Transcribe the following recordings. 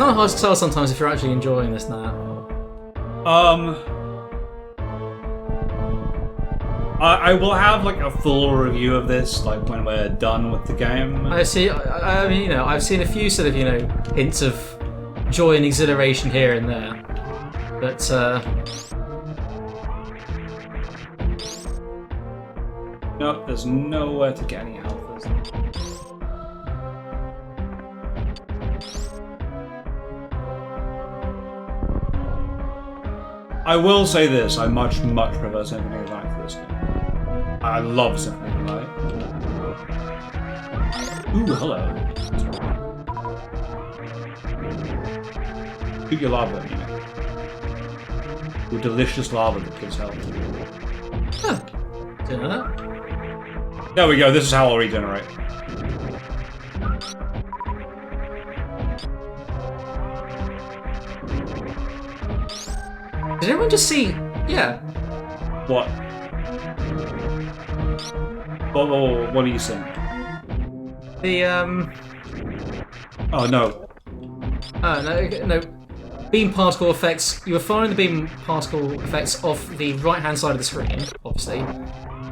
kind of hard to tell sometimes if you're actually enjoying this now. I will have like a full review of this like when we're done with the game. I see. I mean, I've seen a few sort of hints of joy and exhilaration here and there, but no, there's nowhere to get any health, is there? I will say this: I much prefer Symphony of the Night to this game. I love Symphony of the Night. Ooh, hello. Shoot your lava at me. Your delicious lava that gives health. Huh. Didn't know that. There we go, this is how I'll regenerate. Did everyone just see? Yeah. What? What are you saying? The Oh no. No. Beam particle effects. You were firing the beam particle effects off the right-hand side of the screen, obviously,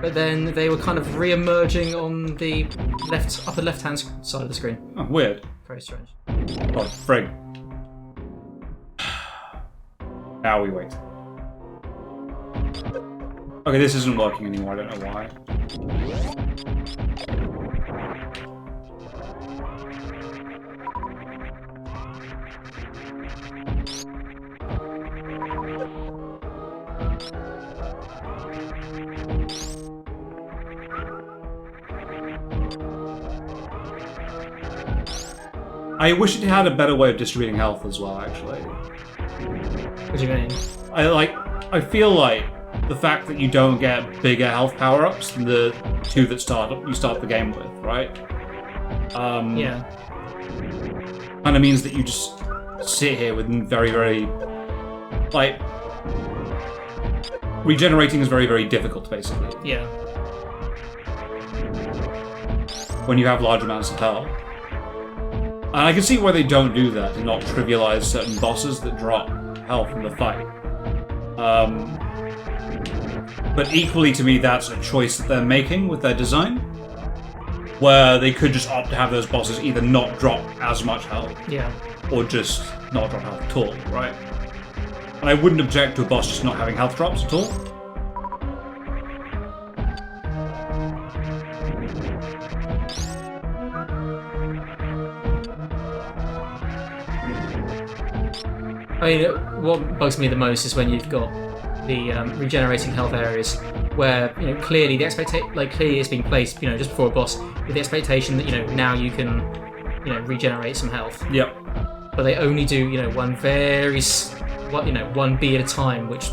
but then they were kind of re-emerging on the upper left-hand side of the screen. Oh, weird. Very strange. Oh, frig. Now we wait. Okay, this isn't working anymore. I don't know why. I wish it had a better way of distributing health as well, actually. What do you mean? I feel like the fact that you don't get bigger health power-ups than the two that you start the game with, right? Yeah. Kind of means that you just sit here with very, very... like... regenerating is very, very difficult, basically. Yeah. When you have large amounts of health. And I can see why they don't do that, to not trivialize certain bosses that drop health in the fight. But equally to me, that's a choice that they're making with their design, where they could just opt to have those bosses either not drop as much health, Yeah. or just not drop health at all, right? And I wouldn't object to a boss just not having health drops at all. I mean, what bugs me the most is when you've got the regenerating health areas where clearly the clearly it's being placed just before a boss with the expectation that now you can regenerate some health. Yep. But they only do one one B at a time, which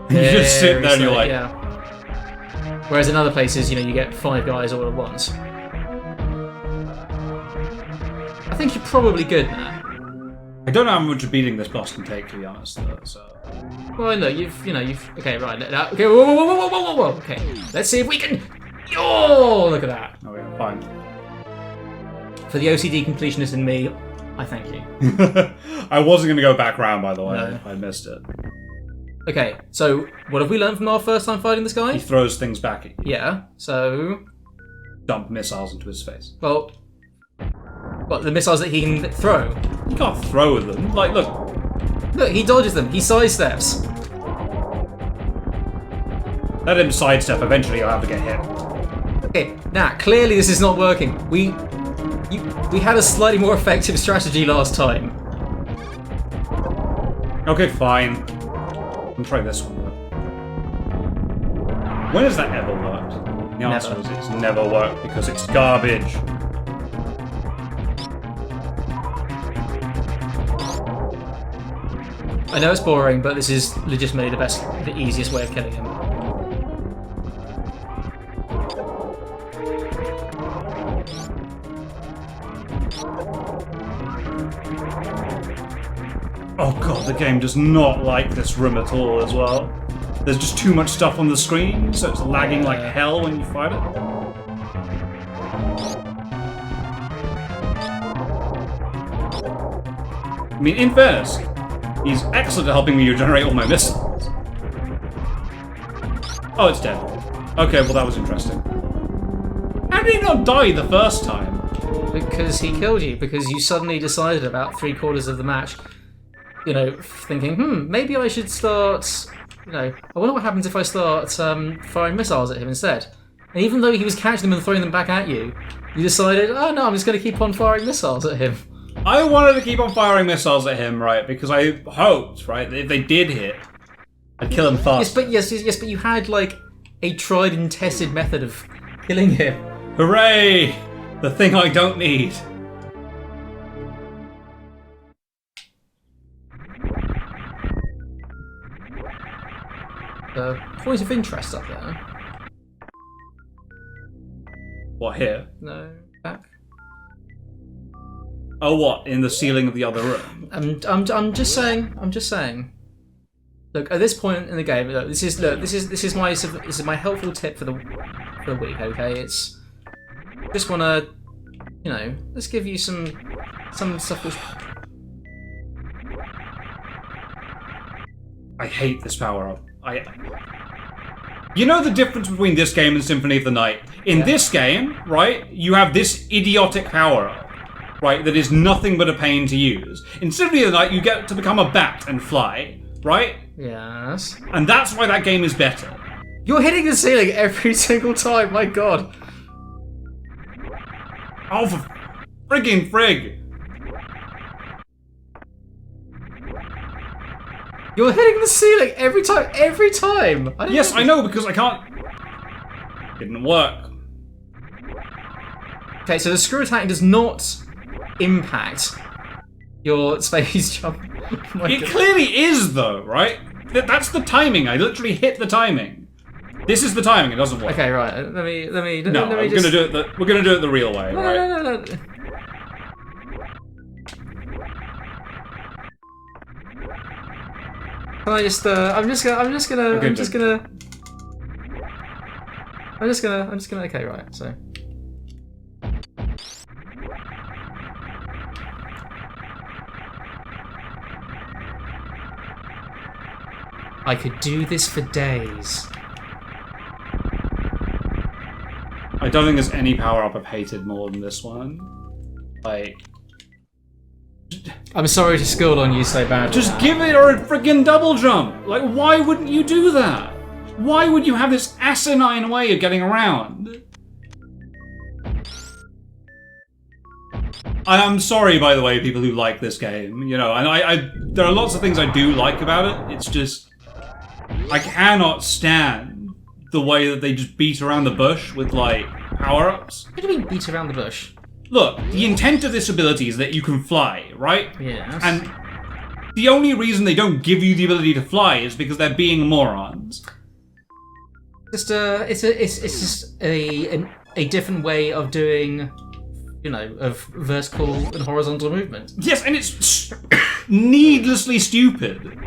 You just sit there and you're like, yeah. Whereas in other places you get 5 guys all at once. I think you're probably good now. I don't know how much beating this boss can take, to be honest, though, so... Well, look, you've... Okay, right. Okay, whoa. Okay, let's see if we can... Oh, look at that. Oh, yeah, fine. For the OCD completionist in me, I thank you. I wasn't going to go back round, by the way. No. I missed it. Okay, so what have we learned from our first time fighting this guy? He throws things back at you. Yeah, so... Dump missiles into his face. Well... What, the missiles that he can throw? You can't throw them. Like, look. Look, he dodges them. He sidesteps. Let him sidestep. Eventually he'll have to get hit. Okay, now, clearly this is not working. We had a slightly more effective strategy last time. Okay, fine. I'll try this one, though. When has that ever worked? The answer is it's never worked because it's garbage. I know it's boring, but this is legitimately the easiest way of killing him. Oh god, the game does not like this room at all as well. There's just too much stuff on the screen, so it's lagging like hell when you fight it. I mean, in fairness, he's excellent at helping me regenerate all my missiles. Oh, it's dead. Okay, well that was interesting. How did he not die the first time? Because he killed you, because you suddenly decided about 3/4 of the match, you know, thinking, maybe I should start, you know, I wonder what happens if I start firing missiles at him instead. And even though he was catching them and throwing them back at you, you decided, oh no, I'm just going to keep on firing missiles at him. I wanted to keep on firing missiles at him, right, because I hoped, right, that if they did hit, I'd kill him fast. Yes, but you had, like, a tried and tested method of killing him. Hooray! The thing I don't need. Point of interest up there. What, here? No, back. Oh, what? In the ceiling of the other room? I'm just saying. Look, at this point in the game, look, this is my helpful tip for the week. Okay, it's just wanna, you know, let's give you some stuff which. I hate this power up. You know the difference between this game and Symphony of the Night? In this game, right, you have this idiotic power up, right, that is nothing but a pain to use. In Symphony of the Night, you get to become a bat and fly, right? Yes. And that's why that game is better. You're hitting the ceiling every single time, my god. Oh, for friggin' frig. You're hitting the ceiling every time! Yes, I know, because I can't... Didn't work. Okay, so the screw attack does not impact your space jump. It clearly is, though, right? That's the timing. I literally hit the timing. This is the timing. It doesn't work. Okay, right. Let me. No, let me we're gonna do it. We're gonna do it the real way, no, right? No. Can I just? I'm just gonna. Okay, right. So. I could do this for days. I don't think there's any power-up I've hated more than this one. Like... I'm sorry to scold on you so badly. Just give it a friggin' double jump! Like, why wouldn't you do that? Why would you have this asinine way of getting around? I'm sorry, by the way, people who like this game. You know, and there are lots of things I do like about it. It's just... I cannot stand the way that they just beat around the bush with, like, power-ups. What do you mean beat around the bush? Look, the intent of this ability is that you can fly, right? Yes. And the only reason they don't give you the ability to fly is because they're being morons. It's just a different way of doing, you know, of vertical and horizontal movement. Yes, and it's needlessly stupid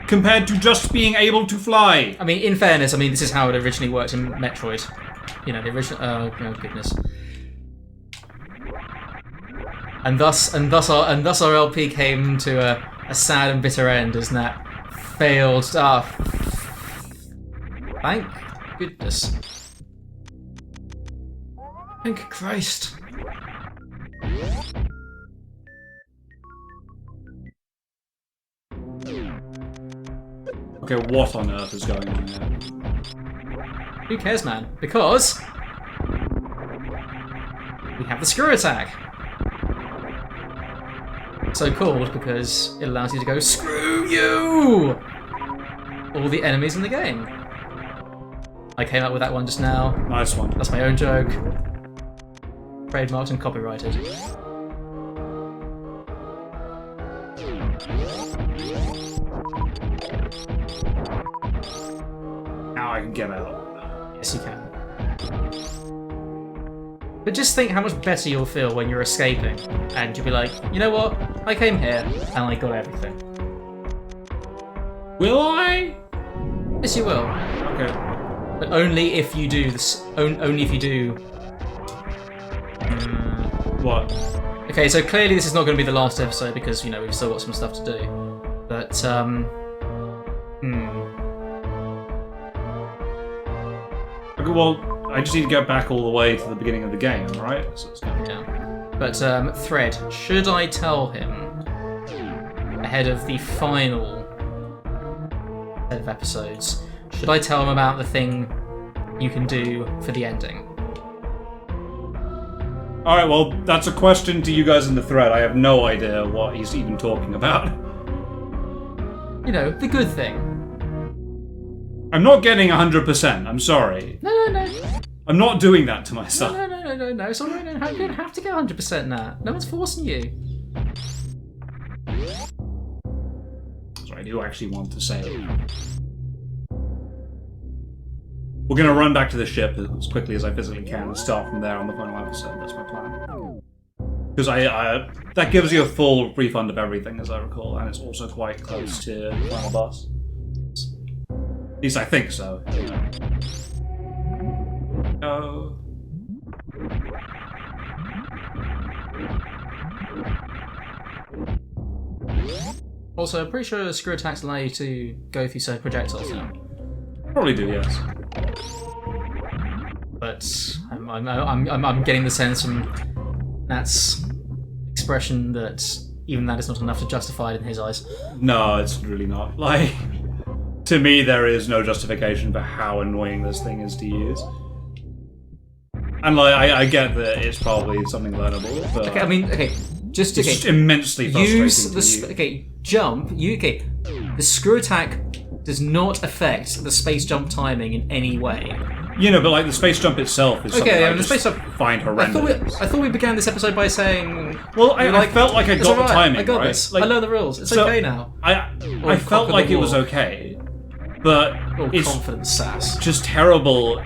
compared to just being able to fly. I mean, in fairness, this is how it originally worked in Metroid. You know, the original. Oh goodness. And thus our LP came to a sad and bitter end, as that failed. Thank goodness. Thank Christ. Okay, what on earth is going on here? Who cares, man? Because we have the screw attack. So called because it allows you to go screw you all the enemies in the game. I came up with that one just now. Nice one. That's my own joke. Trademarked and copyrighted. Now I can get out. Yes, you can. But just think how much better you'll feel when you're escaping, and you'll be like, you know what? I came here and I got everything. Will I? Yes, you will. Okay. But only if you do this. Only if you do. What? Okay, so clearly this is not going to be the last episode because, we've still got some stuff to do. But, Okay, well, I just need to get back all the way to the beginning of the game, right? So it's kind of... Yeah. But, Thread, should I tell him ahead of the final set of episodes, should I tell him about the thing you can do for the ending? Alright, well, that's a question to you guys in the thread. I have no idea what he's even talking about. The good thing. I'm not getting 100%, I'm sorry. No. I'm not doing that to myself. No. So you don't have to get 100% now. No one's forcing you. Sorry, I do actually want to say it. We're going to run back to the ship as quickly as I physically can and start from there on the final episode. That's my plan. Because that gives you a full refund of everything, as I recall, and it's also quite close to the final boss. At least I think so. No. Also, I'm pretty sure screw attacks allow you to go through certain projectiles now. Probably do, yes. But I'm getting the sense from Nat's expression that even that is not enough to justify it in his eyes. No, it's really not. Like, to me, there is no justification for how annoying this thing is to use. And like, I get that it's probably something learnable, but just immensely frustrating use to use. Jump. The screw attack does not affect the space jump timing in any way. But like the space jump itself is something I just find horrendous. I thought we began this episode by saying... Well, I felt like I got the timing, I got right? this. Like, I learned the rules. It's okay now. I felt like it was okay, but it's confident sass. just terrible.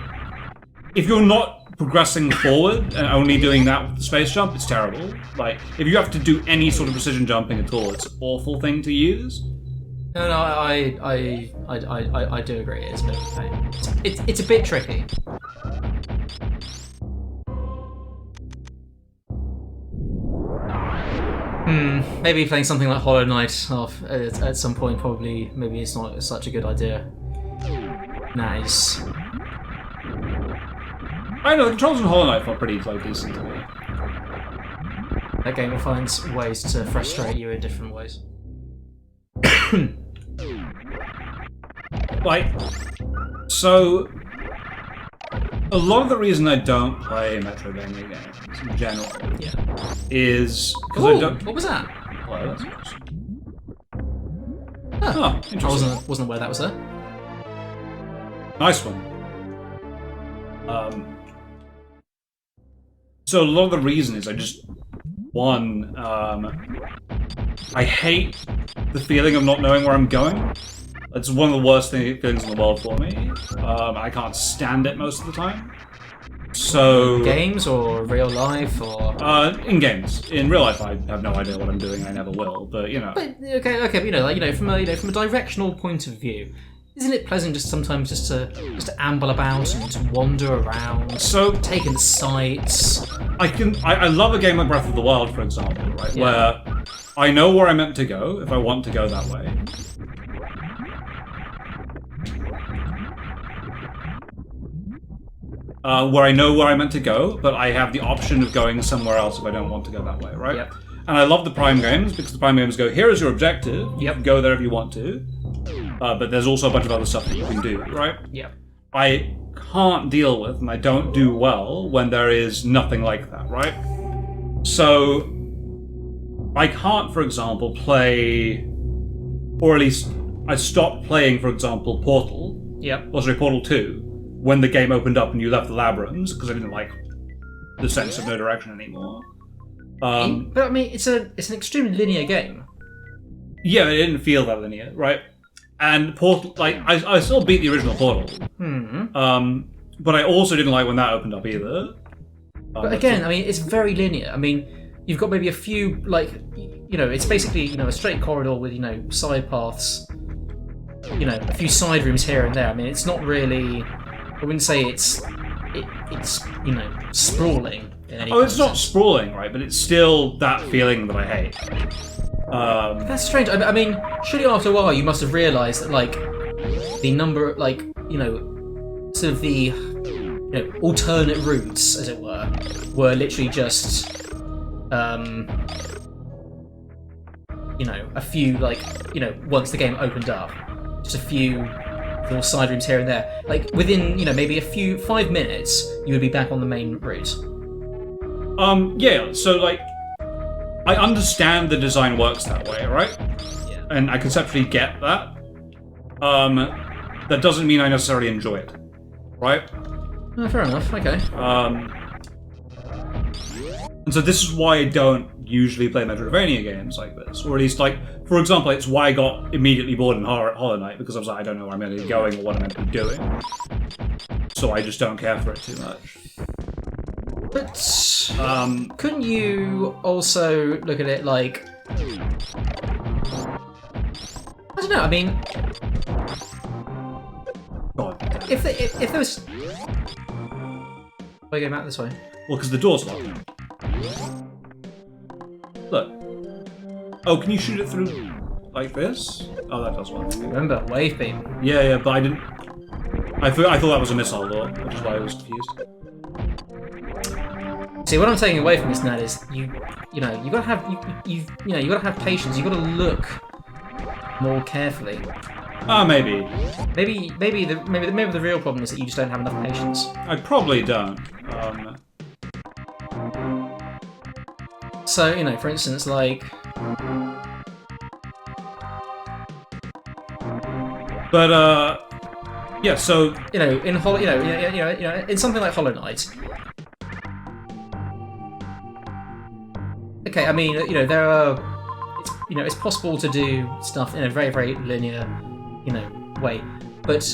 If you're not progressing forward and only doing that with the space jump, it's terrible. Like, if you have to do any sort of precision jumping at all, it's an awful thing to use. No, I do agree. It's a bit of a pain. It's a bit tricky. Maybe playing something like Hollow Knight off at some point probably maybe it's not such a good idea. Nice. I know the controls in Hollow Knight felt pretty decent to me. That game will find ways to frustrate you in different ways. So a lot of the reason I don't play Metroidvania games in general is because I don't. What was that? Oh, that's interesting. I Interesting. wasn't aware that was there. Nice one. So a lot of the reason is I just I hate the feeling of not knowing where I'm going. It's one of the worst feelings in the world for me. I can't stand it most of the time. So games or real life or in games. In real life, I have no idea what I'm doing. I never will. But But okay, from a directional point of view, isn't it pleasant just sometimes just to amble about and to wander around, so take in the sights? I love a game like Breath of the Wild, for example, right? Yeah. Where I know where I'm meant to go if I want to go that way. Where I know where I'm meant to go, but I have the option of going somewhere else if I don't want to go that way, right? Yep. And I love the Prime games because the Prime games go, here is your objective, you can go there if you want to, but there's also a bunch of other stuff that you can do, right? Yep. I can't deal with, and I don't do well, when there is nothing like that, right? So, I can't, for example, play, or at least I stopped playing, for example, Portal, Portal 2, when the game opened up and you left the labyrinths, because I didn't like the sense of no direction anymore. But I mean, it's an extremely linear game. Yeah, it didn't feel that linear, right? And Portal, like, I still beat the original Portal. But I also didn't like when that opened up either. But again, I mean, it's very linear. I mean, you've got maybe a few, like, it's basically, a straight corridor with, side paths, a few side rooms here and there. I mean, it's not really, I wouldn't say it's sprawling. in any Oh, it's not sense. sprawling, right? But it's still that feeling that I hate. That's strange. I mean, surely after a while you must have realised that, like, the number, like, you know, sort of the, you know, alternate routes, as it were literally just, you know, a few, like, you know, once the game opened up, just a few little side rooms here and there. Like, within, you know, maybe 5 minutes, you would be back on the main route. Yeah, so, like, I understand the design works that way, right? Yeah. And I conceptually get that. That doesn't mean I necessarily enjoy it, right? Oh, fair enough, okay. And so this is why I don't usually play Metroidvania games like this. Or at least, like, for example, it's why I got immediately bored in Hollow Knight, because I was like, I don't know where I'm meant to be going or what I'm meant to be doing. So I just don't care for it too much. But couldn't you also look at it like, I don't know, I mean, God. if there was... Why go back this way? Well, because the door's locked. Look. Oh, can you shoot it through like this? Oh, that does work. Remember, wave beam. Yeah, but I didn't... I thought that was a missile door, which is why I was confused. See, what I'm taking away from this, Nat, is you know, you gotta have you gotta have patience. You gotta look more carefully. Ah, maybe. Maybe the real problem is that you just don't have enough patience. I probably don't. So, you know, for instance, like, but yeah. So you know, in in something like Hollow Knight. Okay, I mean, you know, there are, it's possible to do stuff in a very, very linear, you know, way, but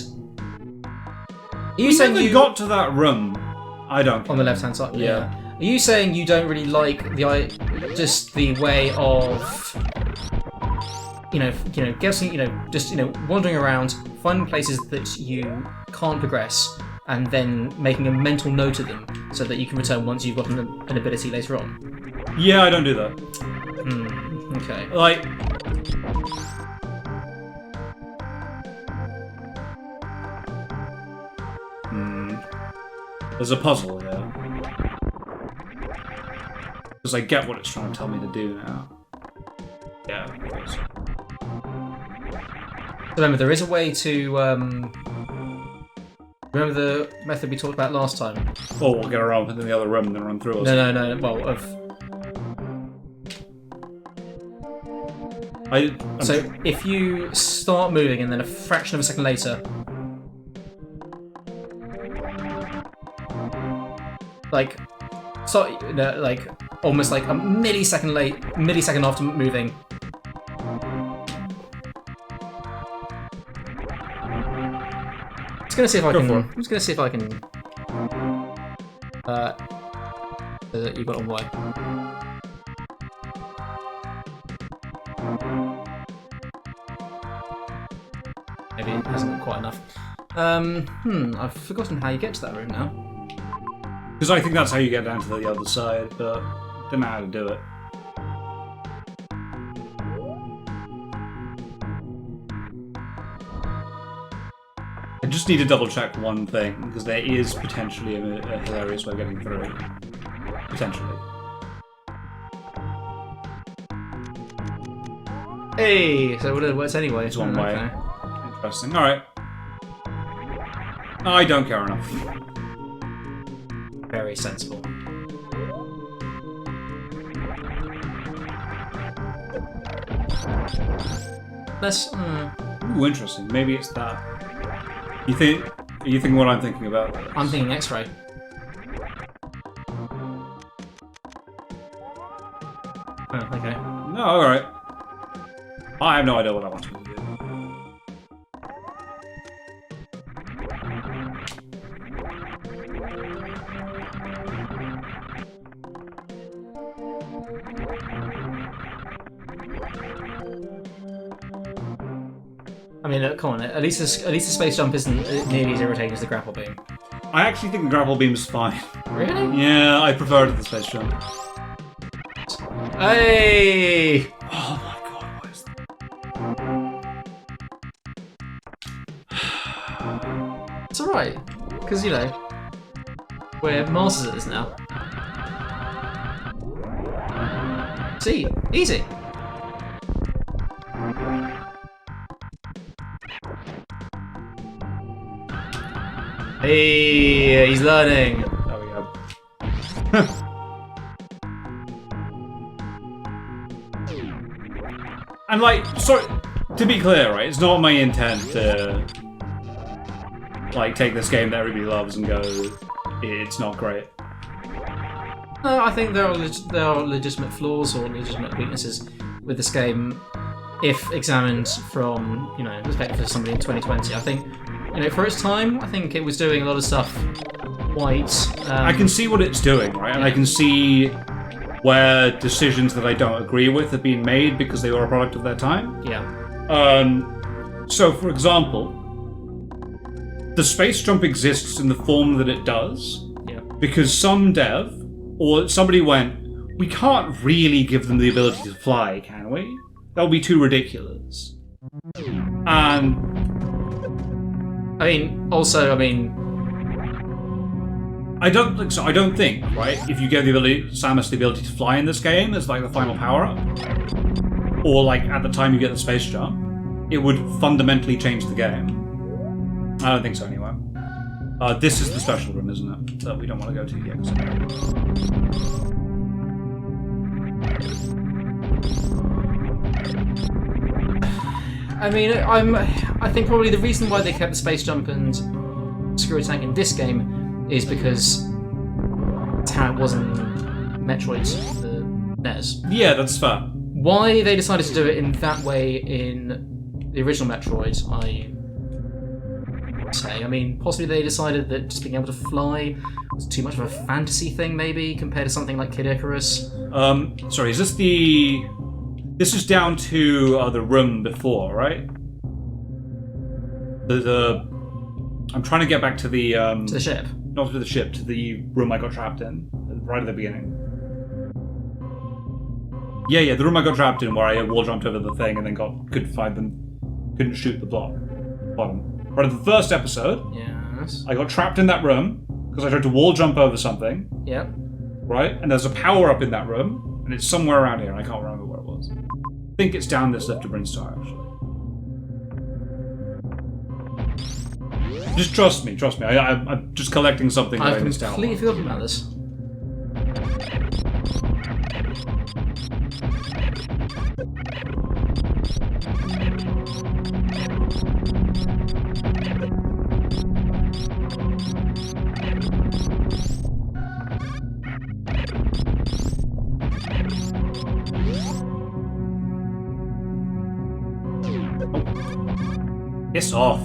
are you saying never you got to that room? I don't. on the left-hand side? Yeah. Are you saying you don't really like just the way of, guessing, just wandering around, finding places that you can't progress, and then making a mental note of them so that you can return once you've got an ability later on? Yeah, I don't do that. Okay. Like, there's a puzzle here. Because I get what it's trying to tell me to do now. Yeah, of course. Remember, there is a way to, remember the method we talked about last time? Oh, we'll get around in the other room and then run through. No, well, So, if you start moving and then a fraction of a second later, like, like almost like a millisecond after moving. I'm just gonna see if I can. You got on Y. Maybe it hasn't got quite enough. I've forgotten how you get to that room now. Because I think that's how you get down to the other side, but don't know how to do it. I just need to double check one thing, because there is potentially a hilarious way of getting through. Potentially. Hey, so what it works anyway. It's one way. Okay. Interesting. Alright. I don't care enough. Very sensible. Let's. Ooh, interesting. Maybe it's that. You think? Are you thinking what I'm thinking about? I'm thinking X-ray. Oh, okay. No, alright. I have no idea what I want to do. I mean, come on. At least the space jump isn't nearly as irritating as the grapple beam. I actually think the grapple beam's fine. Really? Yeah, I prefer it to the space jump. Hey! Oh my god, what is that? It's alright. Because, you know, we're masters at this now. See? Easy. Hey, he's learning. There we go. And like, so to be clear, right? It's not my intent to like take this game that everybody loves and go, it's not great. No, I think there are legitimate flaws or legitimate weaknesses with this game, if examined from, you know, the perspective of somebody in 2020. I think, you know, for its time, I think it was doing a lot of stuff quite. I can see what it's doing, right? And I can see where decisions that I don't agree with have been made because they were a product of their time. Yeah. So, for example, the space jump exists in the form that it does because some dev or somebody went, we can't really give them the ability to fly, can we? That would be too ridiculous. And I mean, also, I don't think so. I don't think, right, if you gave Samus the ability to fly in this game as like the final power-up, or like at the time you get the space jump, it would fundamentally change the game. I don't think so anyway. This is the special room, isn't it? That we don't want to go to yet. I mean, I think probably the reason why they kept the space jump and security tank in this game is because it's how it was in Metroid, the NES. Yeah, that's fair. Why they decided to do it in that way in the original Metroid, I mean, possibly they decided that just being able to fly was too much of a fantasy thing, maybe, compared to something like Kid Icarus. Sorry, is this the... This is down to the room before, right? I'm trying to get back to the... To the ship? Not to the ship, to the room I got trapped in, right at the beginning. Yeah, the room I got trapped in where I wall jumped over the thing and then couldn't shoot the bottom. Right at the first episode, yes. I got trapped in that room because I tried to wall jump over something. Yep. Right? And there's a power-up in that room, and it's somewhere around here, and I can't remember where it was. I think it's down this lift to Brinstar, actually. Just trust me. I'm just collecting something that I missed out on. I've completely forgotten about this. Piss off.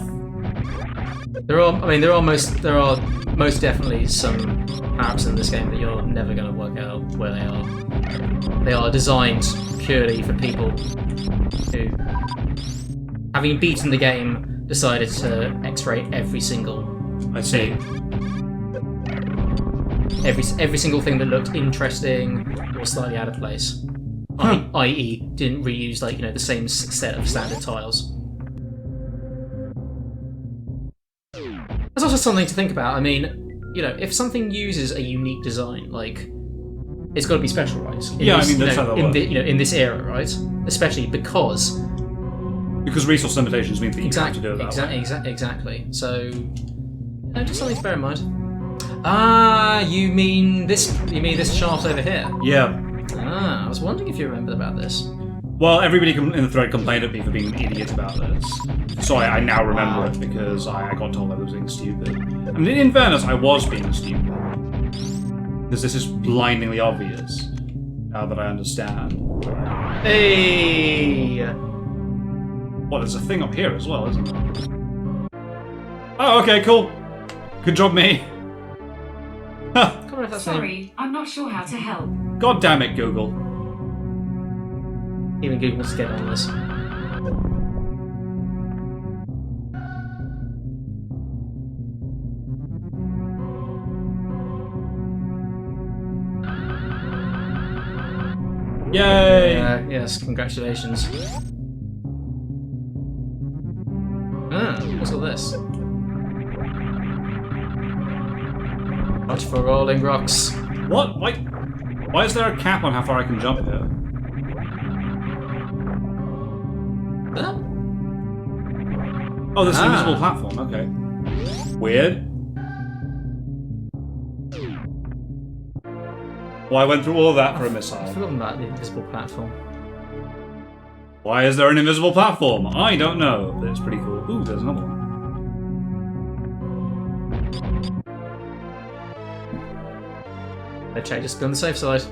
There are most definitely some apps in this game that you're never going to work out where they are. They are designed purely for people who, having beaten the game, decided to X-ray every single thing. Every single thing that looked interesting or slightly out of place. I.e., didn't reuse the same set of standard tiles. There's also something to think about. I mean, if something uses a unique design, it's got to be special, right? That's how that works. In this era, right? Especially because resource limitations mean that you have to do it that way. Exactly. So, just something to bear in mind. You mean this shaft over here? Yeah. I was wondering if you remembered about this. Well, everybody in the thread complained at me for being an idiot about this. So I now remember it because I got told I was being stupid. I mean, in fairness, I was being stupid. Because this is blindingly obvious, now that I understand. Hey! Well, there's a thing up here as well, isn't there? Oh, okay, cool. Good job, me. Sorry, I'm not sure how to help. God damn it, Google. Even Google wants to get on this. Yay! Yes, congratulations. What's all this? Watch for rolling rocks. What? Why is there a cap on how far I can jump here? Huh? Oh, there's an invisible platform. Okay. Weird. Well, I went through all of that for a missile. I've forgotten about the invisible platform. Why is there an invisible platform? I don't know, but it's pretty cool. Ooh, there's another one. Let's check, just be on the safe side.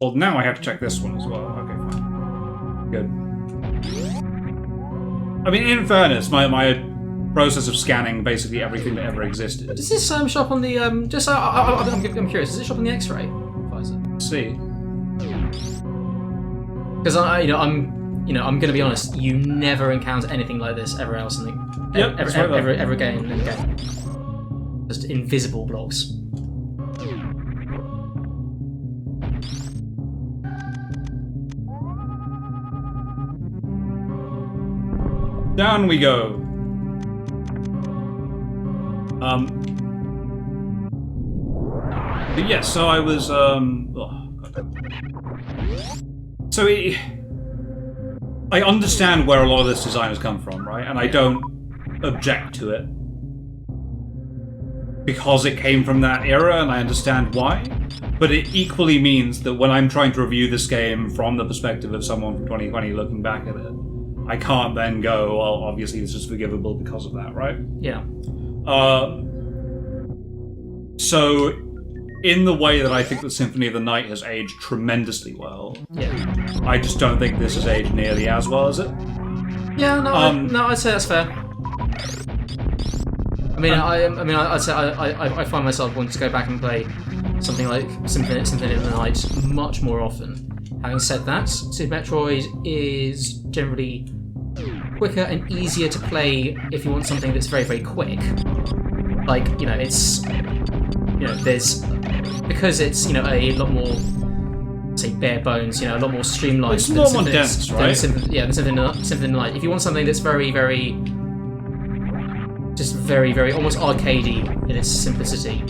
Well, now I have to check this one as well. Okay, fine. Good. I mean, in fairness, my process of scanning basically everything that ever existed. Does this show up on the just I'm curious, does it show up on the X-ray visor? Let's see. Because I'm going to be honest. You never encounter anything like this ever else in the ever again in the game. Just invisible blocks. Down we go. But yes, so I was So I understand where a lot of this design has come from, right? And I don't object to it because it came from that era, and I understand why. But it equally means that when I'm trying to review this game from the perspective of someone from 2020 looking back at it, I can't then go, well, obviously this is forgivable because of that, right? Yeah. So, in the way that I think that Symphony of the Night has aged tremendously well, Yeah. I just don't think this has aged nearly as well as it. Yeah. No, I'd say that's fair. I'd say I find myself wanting to go back and play something like Symphony of the Night much more often. Having said that, Super Metroid is generally quicker and easier to play if you want something that's very, very quick. Like, it's, there's, because it's, a lot more, say, bare bones, a lot more streamlined. It's a lot more dense, right? Than Symphony of the Night. If you want something that's very, very, just very, very, almost arcadey in its simplicity,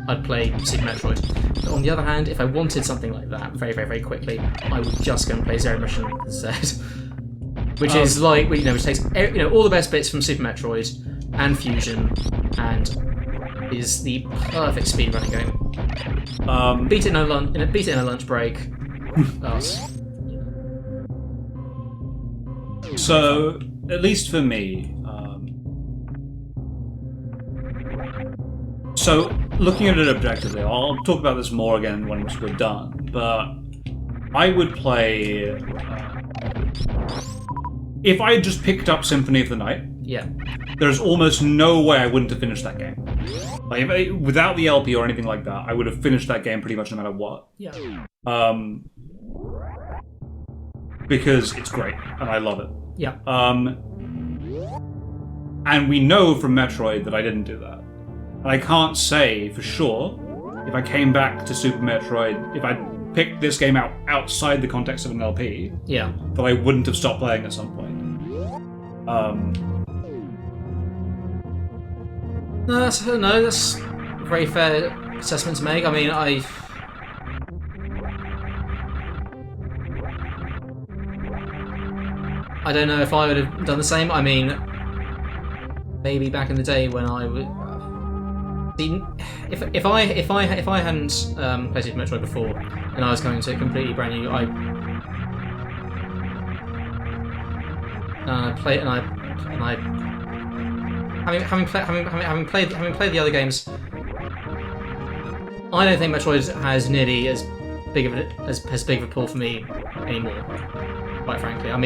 I'd play Super Metroid. But on the other hand, if I wanted something like that very, very, very quickly, I would just go and play Zero Mission instead. Which is like, which takes all the best bits from Super Metroid and Fusion, and is the perfect speedrunning game. Beat it in a lunch break. So, at least for me, so looking at it objectively, I'll talk about this more again once we're done, but I would play... if I had just picked up Symphony of the Night, there's almost no way I wouldn't have finished that game. Like, without the LP or anything like that, I would have finished that game pretty much no matter what. Yeah. Because it's great, and I love it. Yeah. And we know from Metroid that I didn't do that. And I can't say for sure if I came back to Super Metroid, if I picked this game out outside the context of an LP, that I wouldn't have stopped playing at some point. No, that's a very fair assessment to make. I mean, I don't know if I would have done the same. I mean, maybe back in the day when I would. If I hadn't played Super Metroid before, and I was going to a completely brand new, having played the other games, I don't think Metroid has nearly as big of a pull for me anymore. Quite frankly, I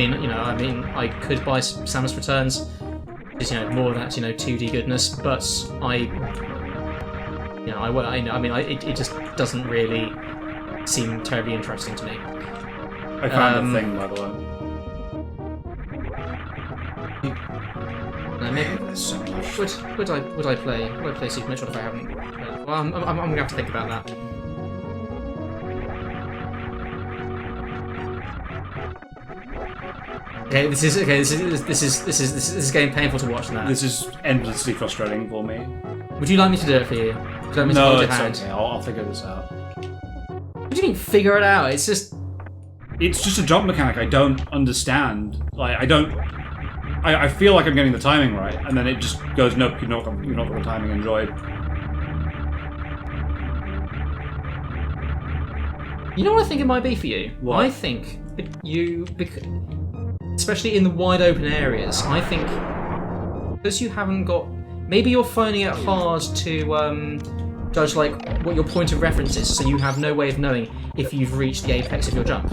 I could buy Samus Returns, just more of that 2D goodness, but it just doesn't really seem terribly interesting to me. I found the thing, by the way. Maybe would I play Super Metroid if I haven't played it? Well, I'm gonna have to think about that. Okay, this is getting painful to watch now. This is endlessly frustrating for me. Would you like me to do it for you? Would you like me to No, hold your it's hand? okay. I'll figure this out. What do you mean figure it out? It's just a jump mechanic I don't understand. Like, I feel like I'm getting the timing right, and then it just goes, nope, you're not got the timing enjoyed. You know what I think it might be for you? What? I think especially in the wide open areas, I think because you haven't got, maybe you're finding it hard to judge like what your point of reference is, so you have no way of knowing if you've reached the apex of your jump.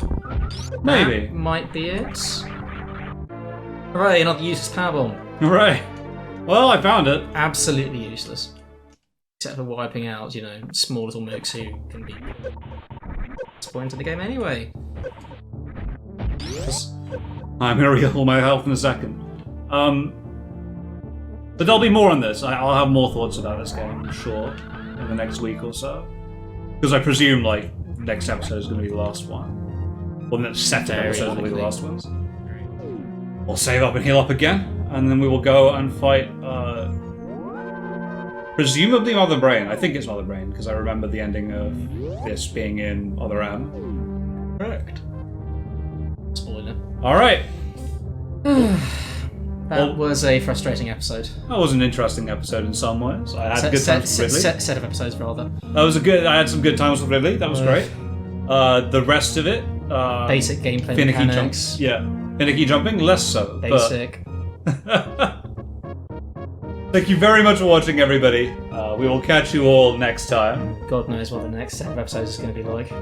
Maybe. That might be it. Hooray, another useless powerbomb. Right. Well, I found it. Absolutely useless. Except for wiping out, small little mooks who can be disappointed in the game anyway. I'm gonna reheal my health in a second. But there'll be more on this. I'll have more thoughts about this game, I'm sure, in the next week or so. Because I presume, like, next episode is going to be the last one. Or the next set of episodes will be the last ones. We'll save up and heal up again, and then we will go and fight, presumably Mother Brain. I think it's Mother Brain, because I remember the ending of this being in Other M. Correct. Spoiler. Alright. That was a frustrating episode. That was an interesting episode in some ways. I had good times with Ridley. Set of episodes, rather. That was I had some good times with Ridley. That was great. The rest of it, basic gameplay finicky mechanics. jumps. Yeah, finicky jumping, less so. Basic. But... Thank you very much for watching, everybody. We will catch you all next time. God knows what the next set of episodes is going to be like.